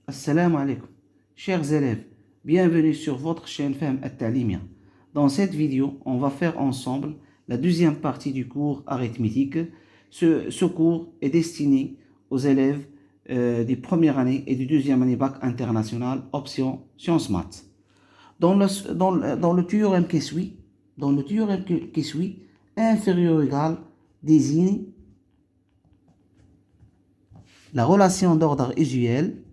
Assalamu alaikum. Chers élèves, bienvenue sur votre chaîne Fahm At-Talimia. Dans cette vidéo, on va faire ensemble la deuxième partie du cours arithmétique. Ce cours est destiné aux élèves des premières années et du deuxième année bac international, option sciences maths. Dans le théorème qui suit, inférieur ou égal désigne la relation d'ordre usuel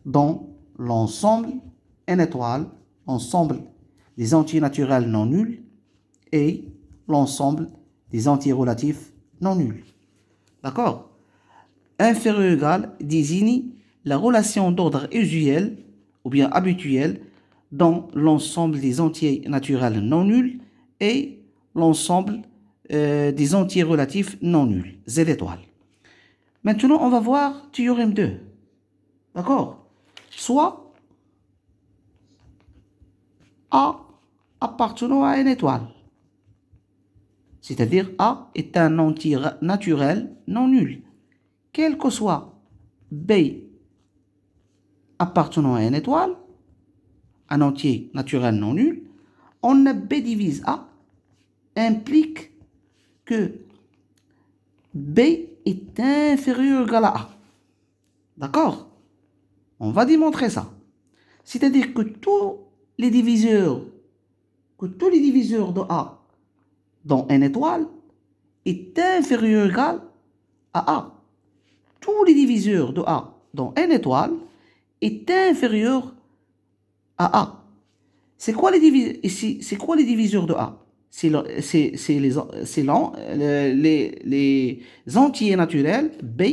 dans l'ensemble n étoile, l'ensemble des entiers naturels non nuls et l'ensemble des entiers relatifs non nuls. D'accord? Inférieur ou égal désigne la relation d'ordre usuel ou bien habituel dans l'ensemble des entiers naturels non nuls et l'ensemble des entiers relatifs non nuls, Z étoile. Maintenant, on va voir théorème 2. D'accord? Soit A appartenant à n étoile. C'est-à-dire A est un entier naturel non nul. Quel que soit B appartenant à n étoile, un entier naturel non nul, on a B divise A implique que B est inférieur ou égal à A. D'accord? On va démontrer ça. C'est-à-dire que tous les diviseurs de A dans n étoile est inférieur ou égal à A. Tous les diviseurs de A dans n étoile est inférieur à A. C'est quoi les diviseurs de A? C'est les entiers naturels B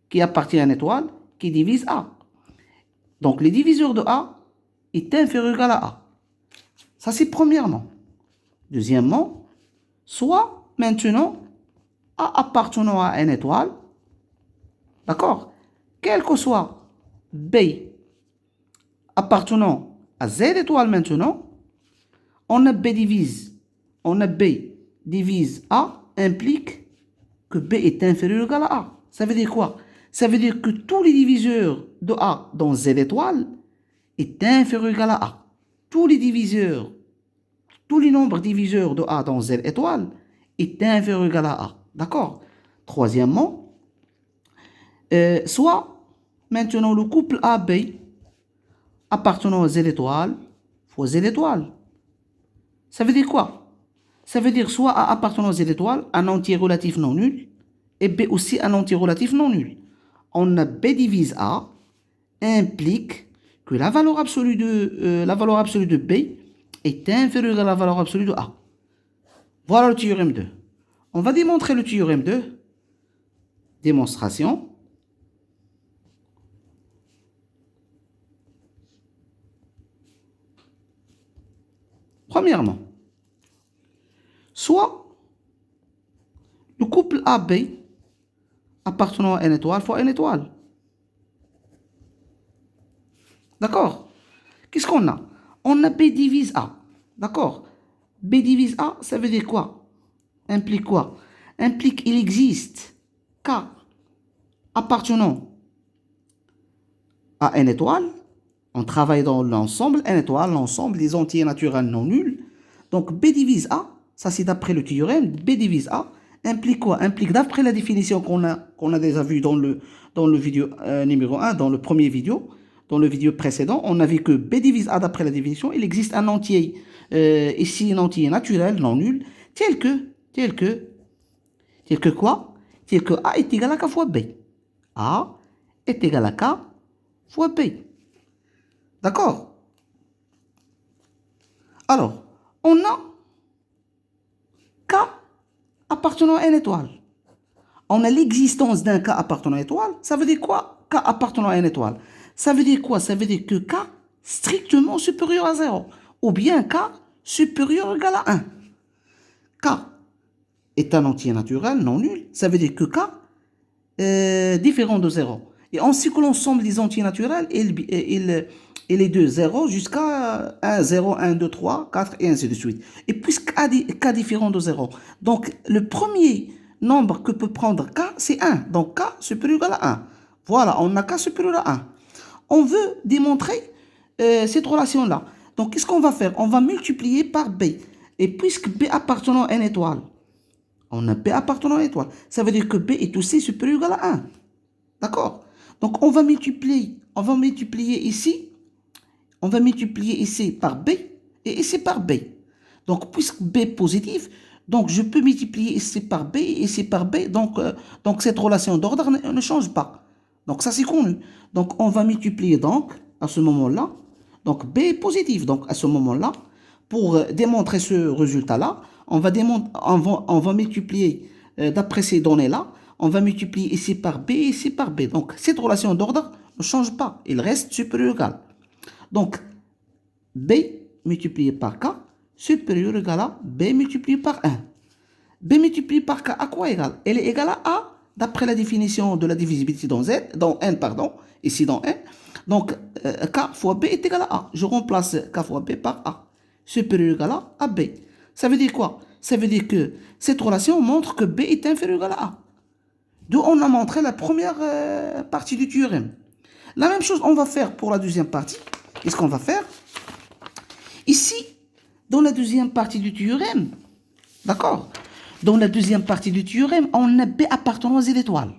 qui appartiennent à une étoile qui divise A. Donc, les diviseurs de A est inférieur ou égal à A. Ça, c'est premièrement. Deuxièmement, soit maintenant A appartenant à une étoile, d'accord, quel que soit B appartenant à Z étoile maintenant, on a B divise A implique que B est inférieur ou égal à A. Ça veut dire quoi? Ça veut dire que tous les diviseurs de A dans Z étoile est inférieur ou égal à A. Tous les nombres diviseurs de A dans Z étoile est inférieur ou égal à A. D'accord? Troisièmement, soit maintenant le couple AB appartenant à Z étoile fois Z étoile. Ça veut dire quoi? Ça veut dire soit A appartenant à Z étoile, un entier relatif non nul, et B aussi un entier relatif non nul. On a B divise A implique que la valeur absolue de B est inférieure à la valeur absolue de A. Voilà le théorème 2. On va démontrer le théorème 2. Démonstration. Premièrement, soit le couple AB appartenant à n étoile fois n étoile. D'accord? Qu'est-ce qu'on a? On a B divise A. D'accord? B divise A, ça veut dire quoi? Implique quoi? Implique il existe K appartenant à n étoile. On travaille dans l'ensemble n étoile, l'ensemble des entiers naturels non nuls. Donc B divise A, ça c'est d'après le théorème, B divise A implique quoi? Implique d'après la définition qu'on a déjà vue dans le vidéo numéro 1, dans le premier vidéo, dans le vidéo précédent, on a vu que B divise A d'après la définition, il existe un entier, ici un entier naturel non nul, tel que quoi? Tel que A est égal à K fois B. A est égal à K fois B. D'accord? Alors, on a K appartenant à une étoile. On a l'existence d'un K appartenant à une étoile. Ça veut dire quoi? K appartenant à une étoile. Ça veut dire quoi? Ça veut dire que K strictement supérieur à 0. Ou bien K supérieur ou égal à 1. K est un entier naturel non nul. Ça veut dire que K est différent de 0. Et ainsi que l'ensemble des entiers naturels, et les deux 0 jusqu'à 1, 0, 1, 2, 3, 4 et ainsi de suite. Et puisque K différent de 0, donc le premier nombre que peut prendre K, c'est 1. Donc K supérieur ou égal à 1. Voilà, on a K supérieur à 1. On veut démontrer cette relation-là. Donc qu'est-ce qu'on va faire? On va multiplier par B. Et puisque B appartenant à une étoile, on a B appartenant à une étoile, ça veut dire que B est aussi supérieur ou égal à 1. D'accord? Donc on va multiplier ici. On va multiplier ici par B et ici par B. Donc, puisque B est positif, donc je peux multiplier ici par B et ici par B. Donc cette relation d'ordre ne change pas. Donc, ça, c'est connu. Donc, on va multiplier donc, à ce moment-là. Donc, B est positif. Donc, à ce moment-là, pour démontrer ce résultat-là, on va multiplier, d'après ces données-là, on va multiplier ici par B et ici par B. Donc, cette relation d'ordre ne change pas. Il reste supérieur ou égal. Donc, B multiplié par K supérieur ou égal à B multiplié par 1. B multiplié par K à quoi égal? Elle est égale à A d'après la définition de la divisibilité dans N, ici dans N. Donc, K fois B est égal à A. Je remplace K fois B par A. Supérieur ou égal à B. Ça veut dire quoi? Ça veut dire que cette relation montre que B est inférieur ou égal à A. D'où on a montré la première partie du théorème. La même chose, on va faire pour la deuxième partie. Qu'est-ce qu'on va faire? Ici, dans la deuxième partie du théorème, d'accord? Dans la deuxième partie du théorème, on a B appartenant à Z étoile.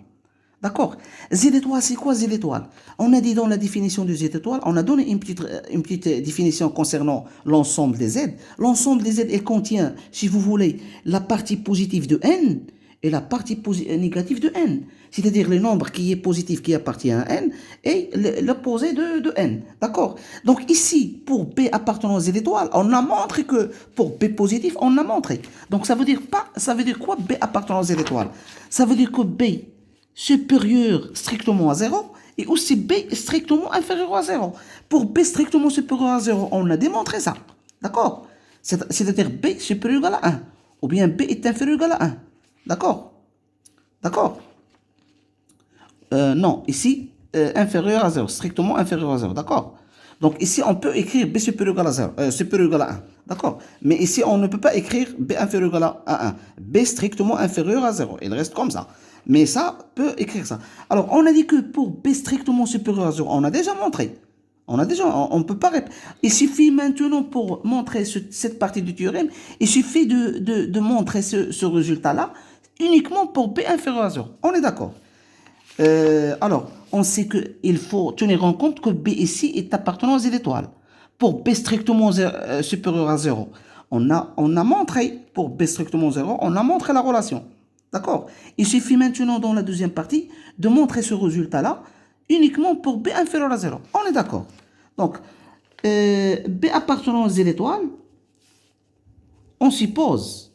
D'accord? Z étoile, c'est quoi Z étoile? On a dit dans la définition de Z étoile, on a donné une petite définition concernant l'ensemble des Z. L'ensemble des Z, elle contient, si vous voulez, la partie positive de N et la partie négative de N. C'est-à-dire le nombre qui est positif qui appartient à N et l'opposé de N. D'accord? Donc ici, pour B appartenant à Z étoile, on a montré que pour B positif, on a montré. Donc ça veut dire quoi B appartenant à Z étoile? Ça veut dire que B supérieur strictement à 0 et aussi B strictement inférieur à 0. Pour B strictement supérieur à 0, on a démontré ça. D'accord? C'est-à-dire B supérieur ou égal à 1. Ou bien B est inférieur ou égal à 1. D'accord? D'accord? Non, ici, inférieur à 0, strictement inférieur à 0. D'accord? Donc ici, on peut écrire B supérieur ou égal à 0, supérieur ou égal à 1. D'accord? Mais ici, on ne peut pas écrire B inférieur ou égal à 1. B strictement inférieur à 0. Il reste comme ça. Mais ça peut écrire ça. Alors, on a dit que pour B strictement supérieur à 0, on a déjà montré. On ne peut pas répéter. Il suffit maintenant pour montrer cette partie du théorème, il suffit de montrer ce résultat-là uniquement pour B inférieur à 0. On est d'accord. Alors, on sait qu'il faut tenir en compte que B ici est appartenant à Z étoile. Pour B strictement supérieur à 0, on a montré, pour B strictement 0, on a montré la relation. D'accord? Il suffit maintenant, dans la deuxième partie, de montrer ce résultat-là uniquement pour B inférieur à 0. On est d'accord. Donc, B appartenant à Z étoile, on suppose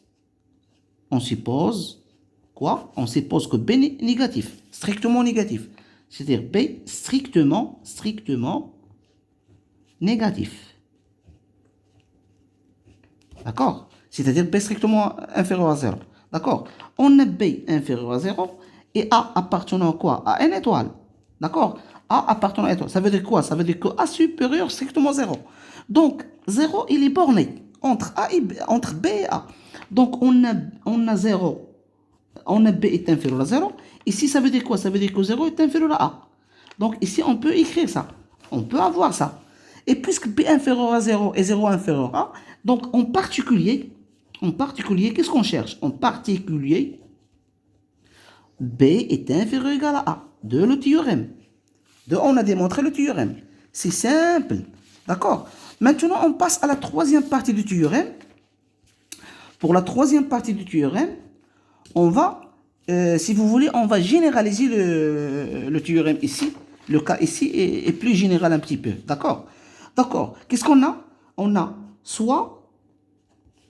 quoi? On suppose que B est négatif, strictement négatif. C'est-à-dire B strictement négatif. D'accord? C'est-à-dire B strictement inférieur à 0. D'accord? On a B inférieur à 0 et A appartenant à quoi? À une étoile. D'accord? A appartenant à une étoile. Ça veut dire quoi? Ça veut dire que A supérieur strictement à 0. Donc, 0, il est borné entre B et A. Donc, on a 0. On a B est inférieur à 0. Ici, ça veut dire quoi? Ça veut dire que 0 est inférieur à A. Donc, ici, on peut écrire ça. On peut avoir ça. Et puisque B inférieur à 0 et 0 inférieur à A, donc en particulier, qu'est-ce qu'on cherche? En particulier, B est inférieur ou égal à A. De le théorème. On a démontré le théorème. C'est simple. D'accord? Maintenant, on passe à la troisième partie du théorème. Pour la troisième partie du théorème, on va, si vous voulez, on va généraliser le théorème ici. Le cas ici est plus général un petit peu. D'accord? D'accord. Qu'est-ce qu'on a? On a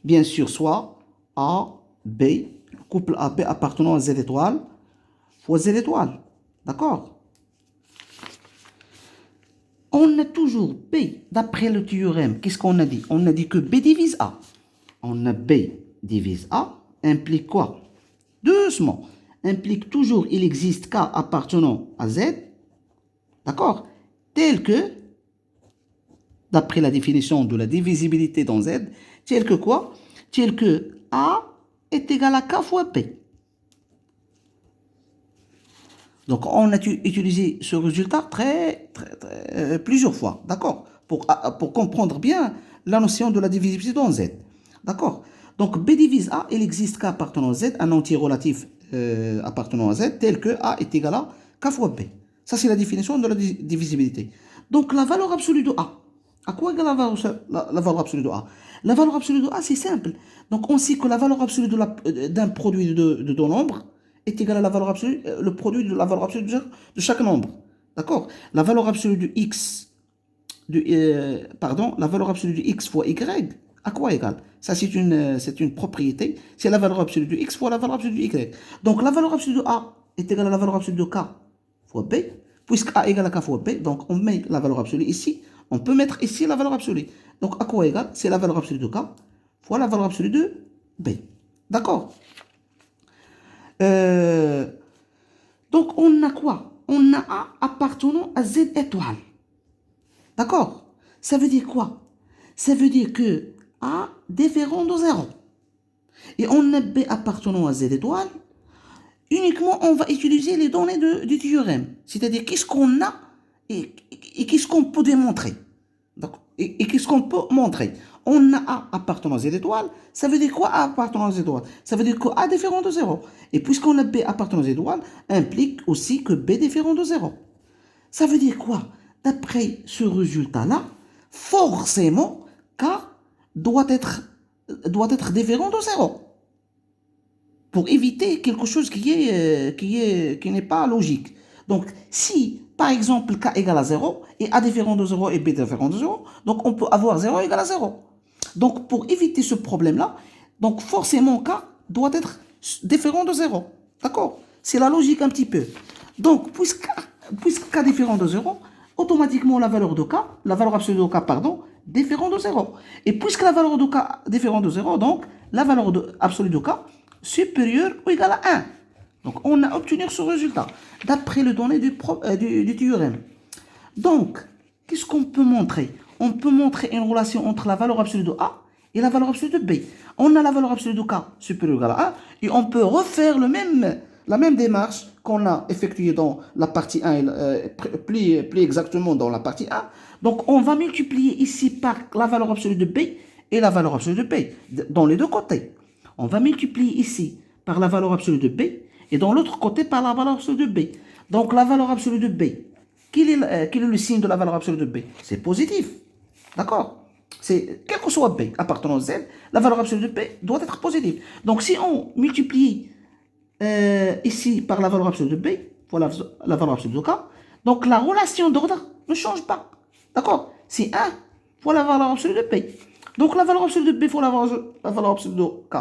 bien sûr, soit A, B, couple AB appartenant à Z étoile, fois Z étoile. D'accord? On a toujours B, d'après le théorème, qu'est-ce qu'on a dit? On a dit que B divise A. On a B divise A, implique quoi? Doucement. Implique toujours, il existe K appartenant à Z. D'accord? Tel que d'après la définition de la divisibilité dans Z, telle que quoi? Telle que A est égal à K fois B. Donc, on a utilisé ce résultat plusieurs fois, d'accord, pour comprendre bien la notion de la divisibilité dans Z. D'accord? Donc, B divise A, il existe K appartenant à Z, un entier relatif appartenant à Z, tel que A est égal à K fois B. Ça, c'est la définition de la divisibilité. Donc, la valeur absolue de A. À quoi égale la valeur absolue de A? La valeur absolue de A, c'est simple. Donc, on sait que la valeur absolue d'un produit de deux nombres est égal à la valeur absolue, le produit de la valeur absolue de chaque nombre. D'accord? La valeur absolue de x, la valeur absolue de x fois y, à quoi égale? Ça, c'est une propriété. C'est la valeur absolue de x fois la valeur absolue de y. Donc, la valeur absolue de a est égale à la valeur absolue de k fois b. Puisque a égale à k fois b, donc on met la valeur absolue ici. On peut mettre ici la valeur absolue. Donc, à quoi égale? C'est la valeur absolue de k fois la valeur absolue de b. D'accord? Donc, on a quoi? On a A appartenant à Z étoile. D'accord? Ça veut dire quoi? Ça veut dire que A différent de 0. Et on a B appartenant à Z étoile. Uniquement, on va utiliser les données du théorème. C'est-à-dire, qu'est-ce qu'on a et qu'est-ce qu'on peut démontrer. Et qu'est-ce qu'on peut montrer? On a A appartenant à Z étoile. Ça veut dire quoi A appartenant à Z étoile? Ça veut dire que A différent de 0. Et puisqu'on a B appartenant à Z étoile, implique aussi que B différent de 0. Ça veut dire quoi? D'après ce résultat-là, forcément, K doit être différent de 0. Pour éviter quelque chose qui n'est pas logique. Donc, si, par exemple, K égale à 0, et A différent de 0 et B différent de 0, donc on peut avoir 0 égale à 0. Donc, pour éviter ce problème-là, donc forcément, K doit être différent de 0. D'accord? C'est la logique un petit peu. Donc, puisque K différent de 0, automatiquement la valeur absolue de K, différent de 0. Et puisque la valeur de K différent de 0, donc la valeur absolue de K supérieure ou égale à 1. Donc, on a obtenu ce résultat d'après les données du théorème. Donc, qu'est-ce qu'on peut montrer? On peut montrer une relation entre la valeur absolue de A et la valeur absolue de B. On a la valeur absolue de K supérieure ou égale à 1 et on peut refaire la même démarche qu'on a effectuée dans la partie 1, plus exactement dans la partie 1. Donc, on va multiplier ici par la valeur absolue de B et la valeur absolue de B, dans les deux côtés. On va multiplier ici par la valeur absolue de B et dans l'autre côté par la valeur absolue de B. Donc, la valeur absolue de B, quel est le signe de la valeur absolue de B? C'est positif. D'accord? Quel que soit B appartenant à Z, la valeur absolue de B doit être positive. Donc, si on multiplie ici par la valeur absolue de B, voilà la valeur absolue de K, donc la relation d'ordre ne change pas. D'accord? C'est 1 fois la valeur absolue de B. Donc la valeur absolue de B fois la valeur absolue de K,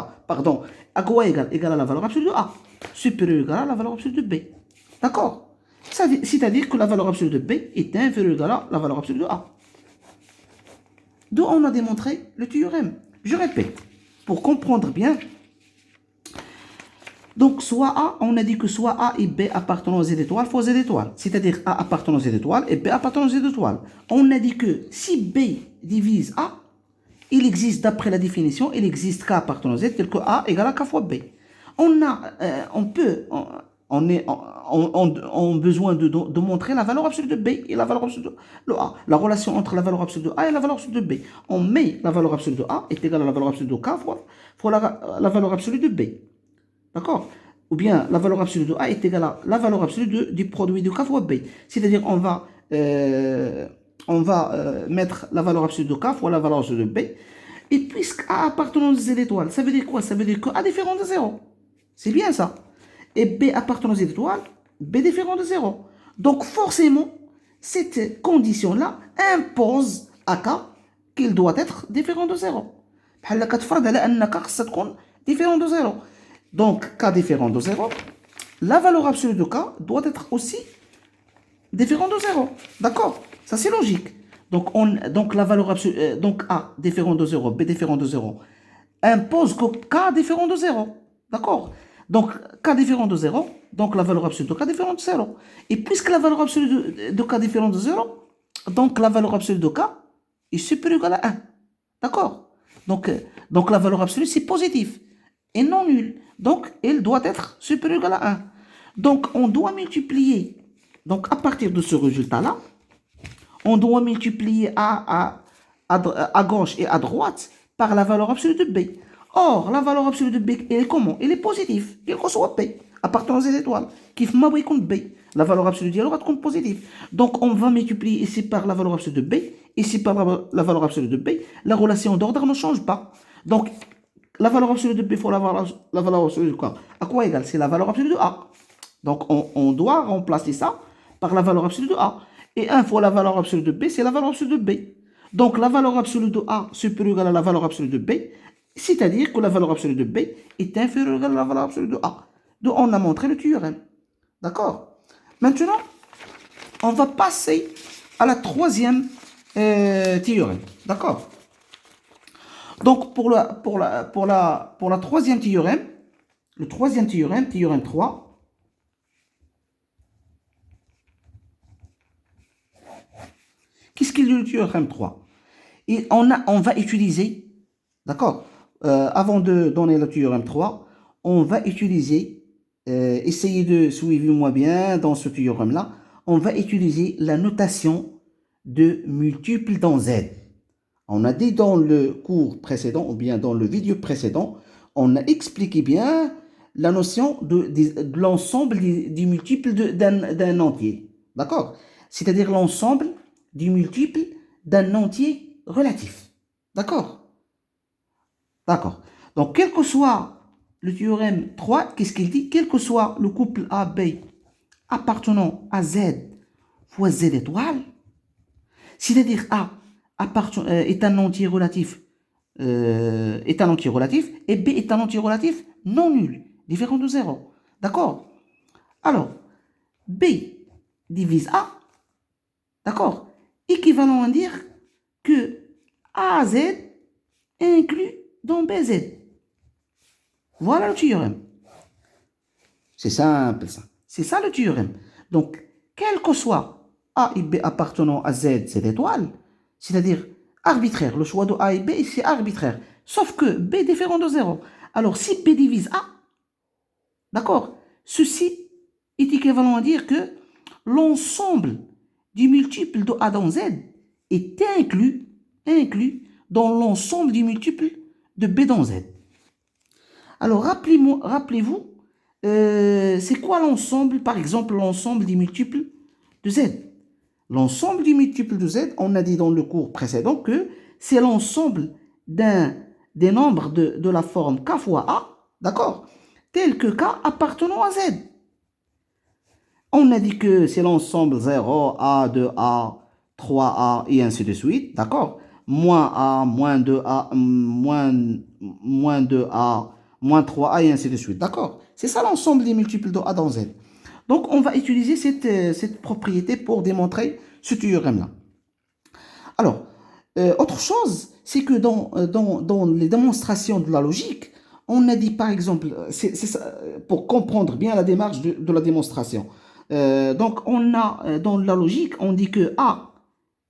à quoi égale? Égale à la valeur absolue de A, supérieure ou égale à la valeur absolue de B. D'accord? C'est-à-dire que la valeur absolue de B est inférieure ou égale à la valeur absolue de A. D'où on a démontré le théorème. Je répète, pour comprendre bien. Donc, soit A, on a dit que soit A et B appartenant à Z étoile fois Z étoile. C'est-à-dire A appartenant à Z étoile et B appartenant à Z étoile. On a dit que si B divise A, il existe, d'après la définition, il existe K appartenant à Z tel que A égale à K fois B. On a besoin de montrer la valeur absolue de B et la valeur absolue de A. La relation entre la valeur absolue de A et la valeur absolue de B. On met la valeur absolue de A est égale à la valeur absolue de K fois la valeur absolue de B. D'accord? Ou bien la valeur absolue de A est égale à la valeur absolue du produit de K fois B. C'est-à-dire on va mettre la valeur absolue de K fois la valeur absolue de B. Et puisque A appartenant à Z étoile, ça veut dire quoi? Ça veut dire que A différent de 0. C'est bien ça. Et B appartenant à Z étoile, B différent de 0. Donc forcément, cette condition-là impose à K qu'il doit être différent de 0. بحال كتفرض على أن K خصها تكون différent de 0. Donc, K différent de 0, la valeur absolue de K doit être aussi différent de 0. D'accord? Ça, c'est logique. Donc, la valeur absolue, donc A différent de 0, B différent de 0, impose que K différent de 0. D'accord? Donc, K différent de 0, donc la valeur absolue de K différent de 0. Et puisque la valeur absolue de K différent de 0, donc la valeur absolue de K est supérieur ou égal à 1. D'accord? Donc la valeur absolue, c'est positif et non nul. Donc, elle doit être supérieure ou égal à 1. Donc, on doit multiplier. Donc, à partir de ce résultat-là, on doit multiplier à gauche et à droite par la valeur absolue de B. Or, la valeur absolue de B, elle est comment? Elle est positive, quel que soit B, appartenant aux étoiles, qui fait ma contre B. La valeur absolue de elle compte positive. Donc, on va multiplier ici par la valeur absolue de B, ici par la valeur absolue de B. La relation d'ordre ne change pas. Donc, la valeur absolue de B fois la valeur absolue de quoi? À quoi égale? C'est la valeur absolue de A. Donc, on doit remplacer ça par la valeur absolue de A. Et 1 fois la valeur absolue de B, c'est la valeur absolue de B. Donc, la valeur absolue de A supérieure à la valeur absolue de B, c'est-à-dire que la valeur absolue de B est inférieure à la valeur absolue de A. Donc, on a montré le théorème. D'accord? Maintenant, on va passer à la troisième théorème. D'accord? Donc, pour la troisième théorème, le troisième théorème, théorème 3, qu'est-ce qu'il est le théorème 3? Et on va utiliser, d'accord, avant de donner le théorème 3, on va utiliser, essayez de suivre-moi bien dans ce théorème-là, on va utiliser la notation de multiples dans Z. On a dit dans le cours précédent, ou bien dans le vidéo précédent, on a expliqué bien la notion de l'ensemble des multiples d'un entier. D'accord? C'est-à-dire l'ensemble du multiple d'un entier relatif. D'accord? D'accord. Donc, quel que soit le théorème 3, qu'est-ce qu'il dit? Quel que soit le couple AB appartenant à Z fois Z étoile, c'est-à-dire A est un entier relatif et B est un entier relatif non nul, différent de 0. D'accord? Alors, B divise A, d'accord? Équivalent à dire que AZ est inclus dans BZ. Voilà le théorème. C'est simple, ça. C'est ça le théorème. Donc, quel que soit A et B appartenant à Z, Z étoile, c'est-à-dire arbitraire, le choix de A et B, c'est arbitraire. Sauf que B est différent de 0. Alors, si B divise A, d'accord, ceci est équivalent à dire que l'ensemble du multiple de A dans Z est inclus dans l'ensemble du multiple de B dans Z. Alors, rappelez-vous, c'est quoi l'ensemble, par exemple, l'ensemble des multiples de Z? L'ensemble des multiples de Z, on a dit dans le cours précédent que c'est l'ensemble des nombres de la forme K fois A, d'accord, tel que K appartenant à Z. On a dit que c'est l'ensemble 0, A, 2A, 3A et ainsi de suite, d'accord? Moins A, moins 2A, moins 2A, moins 3A et ainsi de suite, d'accord? C'est ça l'ensemble des multiples de A dans Z. Donc, on va utiliser cette propriété pour démontrer ce théorème-là. Alors, autre chose, c'est que dans les démonstrations de la logique, on a dit par exemple, c'est ça, pour comprendre bien la démarche de la démonstration. Donc, on a dans la logique, on dit que A,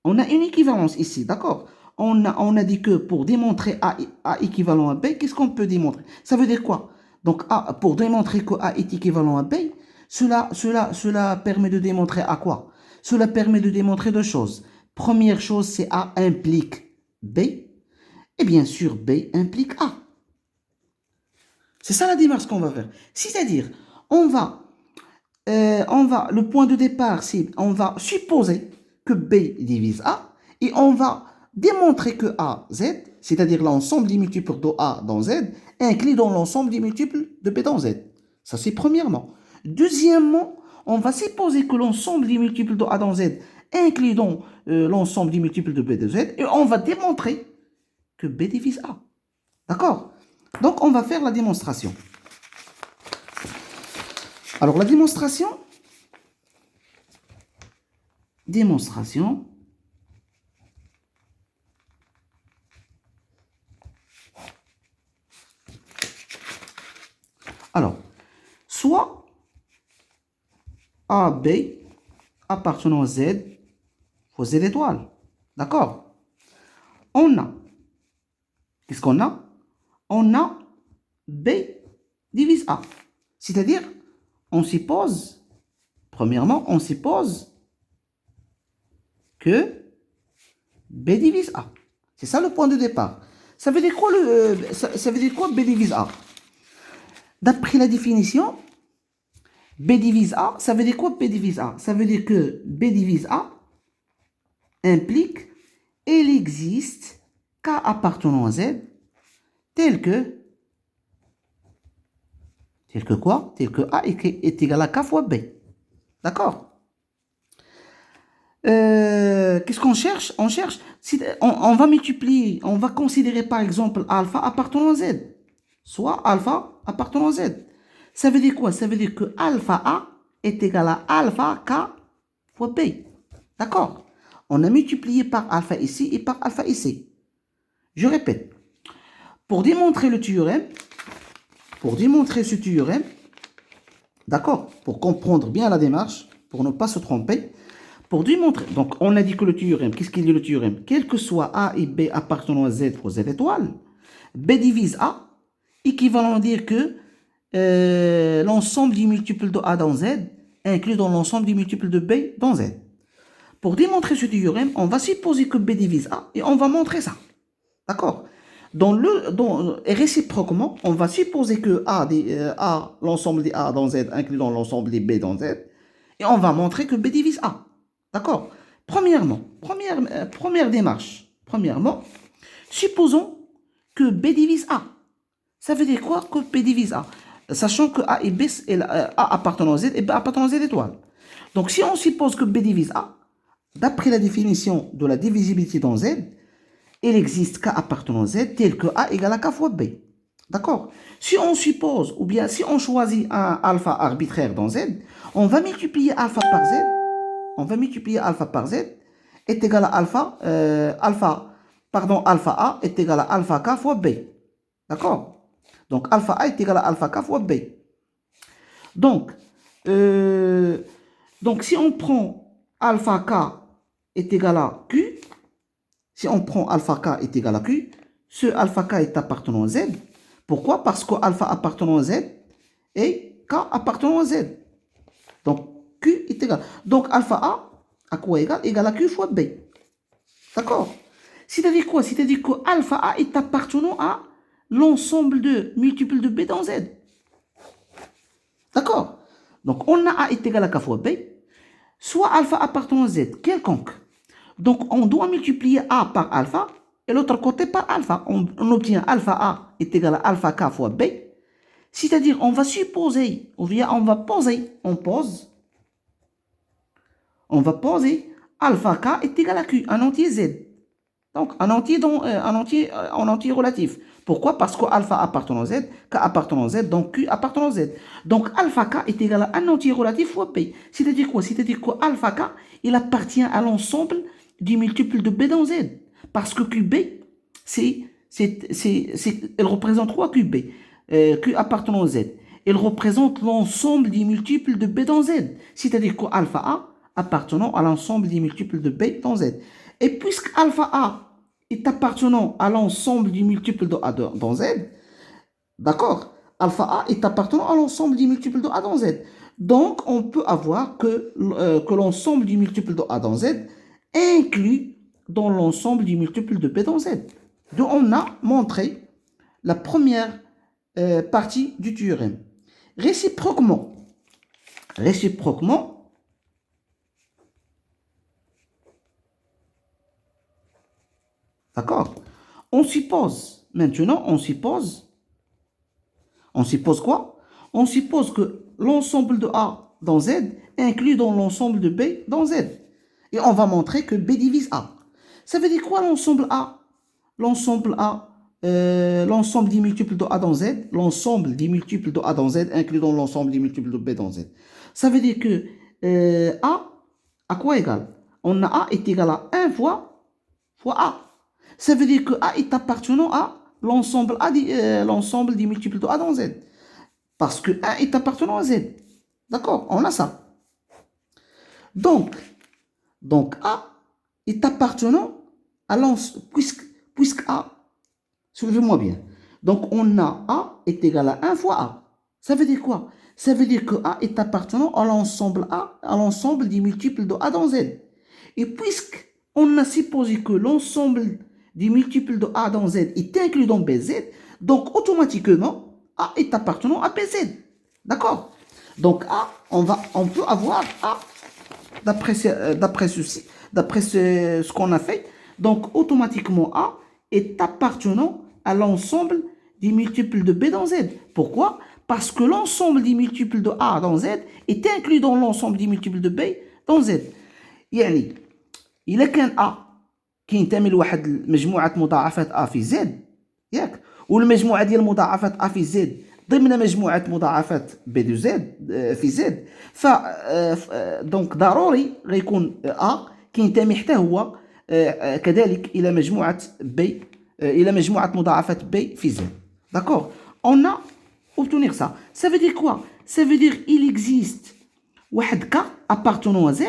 on a une équivalence ici, d'accord? On a dit que pour démontrer A équivalent à B, qu'est-ce qu'on peut démontrer? Ça veut dire quoi? Donc, pour démontrer que A est équivalent à B, cela permet de démontrer à quoi? Cela permet de démontrer deux choses. Première chose, c'est A implique B, et bien sûr, B implique A. C'est ça la démarche qu'on va faire. C'est-à-dire, le point de départ, c'est on va supposer que B divise A, et on va démontrer que A, Z, c'est-à-dire l'ensemble des multiples de A dans Z, inclus dans l'ensemble des multiples de B dans Z. Ça, c'est premièrement. Deuxièmement, on va supposer que l'ensemble des multiples de A dans Z inclut dans l'ensemble des multiples de B de Z, et on va démontrer que B divise A. D'accord? Donc, on va faire la démonstration. Alors, la démonstration. Alors, soit A, B appartenant à Z fois Z étoile. D'accord? On a, qu'est-ce qu'on a? On a B divise A. C'est-à-dire, on suppose, premièrement, on suppose que B divise A. C'est ça le point de départ. Ça veut dire quoi, ça veut dire quoi B divise A? D'après la définition, B divise A, ça veut dire quoi B divise A? Ça veut dire que B divise A implique il existe K appartenant à Z tel que quoi? Tel que A est égal à K fois B. D'accord? Qu'est-ce qu'on cherche? On cherche, on va multiplier, on va considérer par exemple alpha appartenant à Z, soit alpha appartenant à Z. Ça veut dire quoi? Ça veut dire que alpha A est égal à alpha K fois B. D'accord? On a multiplié par alpha ici et par alpha ici. Je répète. Pour démontrer le théorème, pour démontrer ce théorème, d'accord? Pour comprendre bien la démarche, pour ne pas se tromper, pour démontrer, donc on a dit que le théorème, qu'est-ce qu'il dit le théorème? Quel que soit A et B appartenant à Z pour Z étoile, B divise A, équivalent à dire que l'ensemble des multiples de A dans Z inclus dans l'ensemble des multiples de B dans Z. Pour démontrer ce théorème, on va supposer que B divise A et on va montrer ça. D'accord? Et réciproquement, on va supposer que A, l'ensemble des A dans Z inclus dans l'ensemble des B dans Z, et on va montrer que B divise A. D'accord? Première démarche. Premièrement, supposons que B divise A. Ça veut dire quoi que B divise A? Sachant que A et B, A appartenant à Z et B appartenant à Z étoile. Donc si on suppose que B divise A, d'après la définition de la divisibilité dans Z, il existe K appartenant à Z tel que A égale à K fois B. D'accord? Si on suppose, ou bien si on choisit un alpha arbitraire dans Z, on va multiplier alpha par Z. On va multiplier alpha par Z est égal à alpha A est égal à alpha K fois B. D'accord? Donc alpha A est égal à alpha K fois B. Donc si on prend alpha K est égal à Q, si on prend alpha K est égal à Q, ce alpha K est appartenant à Z. Pourquoi? Parce que alpha appartenant à Z et K appartenant à Z. Donc Q est égal. Donc alpha A à quoi égal? Égal à Q fois B. D'accord? C'est-à-dire quoi? C'est-à-dire que alpha A est appartenant à l'ensemble de multiples de B dans Z. D'accord? Donc on a A est égal à K fois B, soit alpha appartenant à Z, quelconque. Donc on doit multiplier A par alpha et l'autre côté par alpha. On obtient alpha A est égal à alpha K fois B. C'est-à-dire on va supposer, ou bien on va poser, on va poser alpha K est égal à Q, un entier Z. Donc, un entier relatif. Pourquoi? Parce que alpha appartenant à Z, K appartenant à Z, donc Q appartenant à Z. Donc, alpha K est égal à un entier relatif fois B. C'est-à-dire quoi? C'est-à-dire que alpha K, il appartient à l'ensemble du multiple de B dans Z. Parce que QB, elle représente quoi QB? Q appartenant à Z. Elle représente l'ensemble des multiples de B dans Z. C'est-à-dire que alpha A appartenant à l'ensemble des multiples de B dans Z. Et puisque alpha A est appartenant à l'ensemble des multiples de A dans Z, d'accord, alpha A est appartenant à l'ensemble des multiples de A dans Z. Donc, on peut avoir que l'ensemble des multiples de A dans Z inclut dans l'ensemble des multiples de B dans Z. Donc, on a montré la première partie du théorème. Réciproquement, d'accord, on suppose quoi? On suppose que l'ensemble de A dans Z inclut dans l'ensemble de B dans Z. Et on va montrer que B divise A. Ça veut dire quoi l'ensemble A? L'ensemble A, l'ensemble des multiples de A dans Z, l'ensemble des multiples de A dans Z inclut dans l'ensemble des multiples de B dans Z. Ça veut dire que A à quoi égal? On a A est égal à 1 fois A. Ça veut dire que A est appartenant à l'ensemble des multiples de A dans Z. Parce que 1 est appartenant à Z. D'accord? On a ça. Donc A est appartenant à l'ensemble, puisque A, suivez-moi bien. Donc, on a A est égal à 1 fois A. Ça veut dire quoi? Ça veut dire que A est appartenant à l'ensemble A, à l'ensemble des multiples de A dans Z. Et puisqu'on a supposé que l'ensemble des multiples de A dans Z est inclus dans BZ, donc automatiquement, A est appartenant à BZ. D'accord? Donc A, on peut avoir A d'après ceci, d'après ce qu'on a fait. Donc automatiquement A est appartenant à l'ensemble des multiples de B dans Z. Pourquoi? Parce que l'ensemble des multiples de A dans Z est inclus dans l'ensemble des multiples de B dans Z. يعني إلا كان A كينتمي لواحد مجموعة مضاعفات A في Z ياك والمجموعة ديال مضاعفات A في Z ضمن مجموعة مضاعفات B دو Z في Z ف دونك ضروري غيكون A كينتمي حتى هو كذلك إلى مجموعة B إلى مجموعة مضاعفات B في Z. D'accord? On a obtenir ça. Ça veut dire quoi? Ça veut dire il existe واحد K appartenant à Z.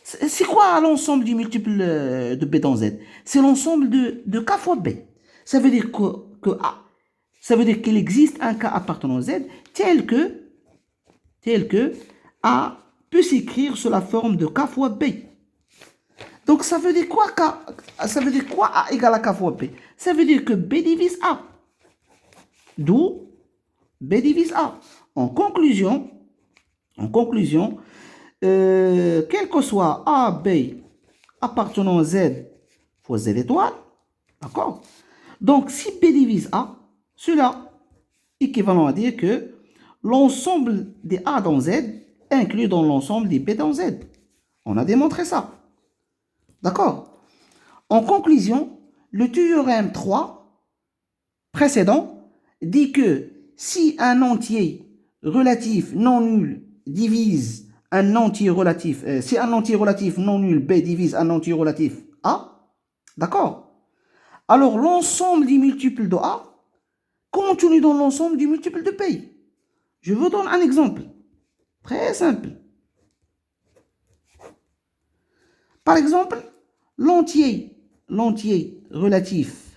C'est quoi l'ensemble du multiple de B dans Z? C'est l'ensemble de K fois B. Ça veut dire que A, ça veut dire qu'il existe un K appartenant à Z tel que A peut s'écrire sous la forme de K fois B. Donc ça veut dire quoi K? Ça veut dire quoi A égale à K fois B? Ça veut dire que B divise A. D'où B divise A. En conclusion, quel que soit A, B appartenant à Z fois Z étoile, d'accord? Donc, si B divise A, cela est équivalent à dire que l'ensemble des A dans Z inclut dans l'ensemble des B dans Z. On a démontré ça. D'accord? En conclusion, le théorème 3 précédent dit que si un entier relatif non nul divise un entier relatif, si un entier relatif non nul B divise un entier relatif A, d'accord? Alors l'ensemble des multiples de A contenu dans l'ensemble des multiples de B. Je vous donne un exemple très simple. Par exemple, l'entier relatif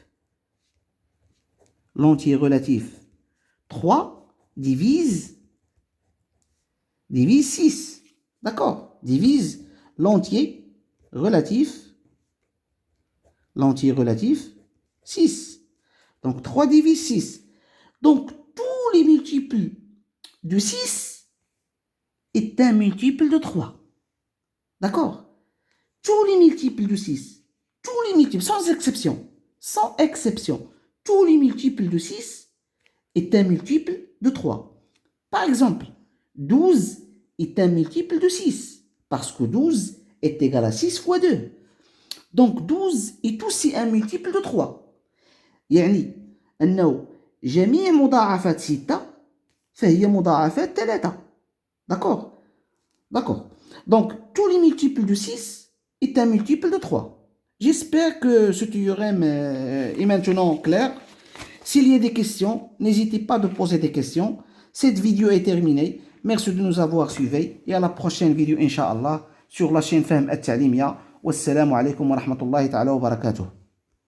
3 divise 6. D'accord? Divise l'entier relatif 6. Donc 3 divise 6. Donc tous les multiples de 6 est un multiple de 3. D'accord? Tous les multiples de 6, tous les multiples, sans exception, tous les multiples de 6 est un multiple de 3. Par exemple, 12 est un multiple de 6, parce que 12 est égal à 6 fois 2. Donc 12 est aussi un multiple de 3. يعني أنه جميع مضاعفات 6 فهي مضاعفات 3. D'accord? D'accord. Donc tous les multiples de 6 est un multiple de 3. J'espère que ce théorème est maintenant clair. S'il y a des questions, n'hésitez pas de poser des questions. Cette vidéo est terminée. Merci de nous avoir suivis et à la prochaine vidéo, Inch'Allah, sur la chaîne Fahm At-Ta'limia. Wassalamu alaikum wa rahmatullahi ta'ala wa barakatuh.